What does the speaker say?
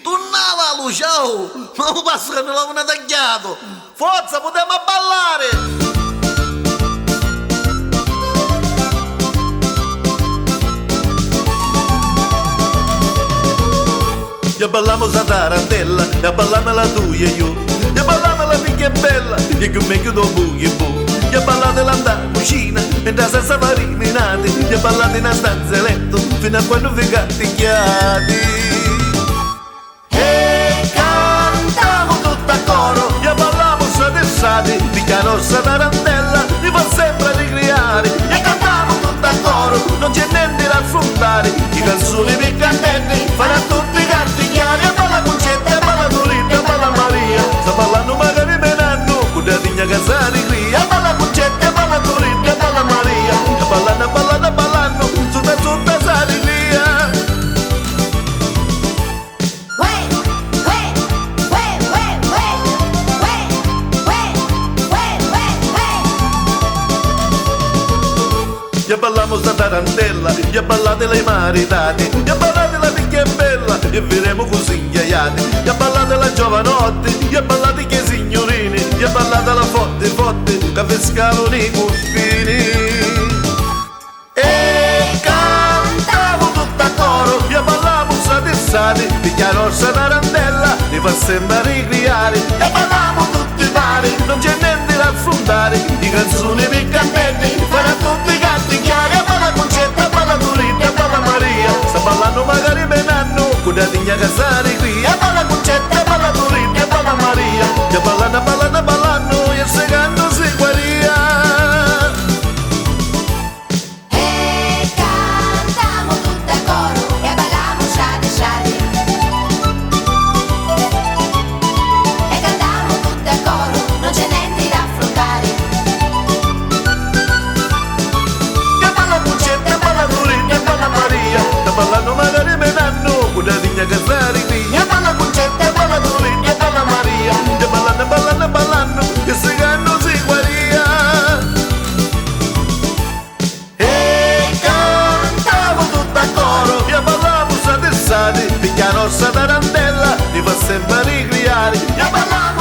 Tornava ciao, ma lo passo che non l'ho tagliato. Forza, potremmo ballare. Ya ballamos a tarantella, ya ballame la tu e io. Ya ballame la picchia è bella, e che meglio do bughi e bu. Ya ballate l'andare in cucina, mentre senza farini nati. Ya ballate in una stanza e letto, fino a quando vi gatticchiati. E cantiamo tutto a coro, ya ballamo sadessati. Picchia rossa tarantella, mi fa sempre ricriare. E cantiamo tutto a coro, non c'è niente da affrontare. I canzoni piccantetti, farà tutti canti chiari. E balla concetta, e balla Turinda, e balla Maria. Sta ballando magari menando, con la digna casari qui. E balla concetta, e balla Turinda, e balla Maria. E ballando, e ballando, e ballando, sotto sotto sali via. Ya ballamos la tarantella, ya ballate le maritati, ya ballate la picchia è bella, e vedremo così inghiaiati. Ya ballate la giovanotte, ya ballate che signorini, ya ballate la forte forte, che pescano nei confini. E cantavo tutto a coro, ya ballavo sadessati, picchia rossa tarantella, li fa sempre ricriare. Ya ballavo tutti pari, non c'è niente da affrontare, i canzoni piccantetti, farà tutti canti chiari. E balla concetta, e balla Turinda, e balla Maria. Sta ballando magari menando, con la digna casari qui. E balla concetta, e balla Turinda, e balla Maria. E ballando, ballando, ballando, e segando si guaria. E cantiamo tutto a coro, e balliamo shadi shadi. E cantiamo tutto a coro, non c'è niente da affrontare. E balla concetta, e balla Turinda, e balla Maria. Sta ballando magari menando, con la digna casari qui. E balla concetta, e balla Turinda, e balla Maria. E ballando, ballando, ballando, e segando si guaria. E cantavo tutto a coro, e ballavo sadessati, picchia rossa tarantella, li fa sempre ricriare. E ballavo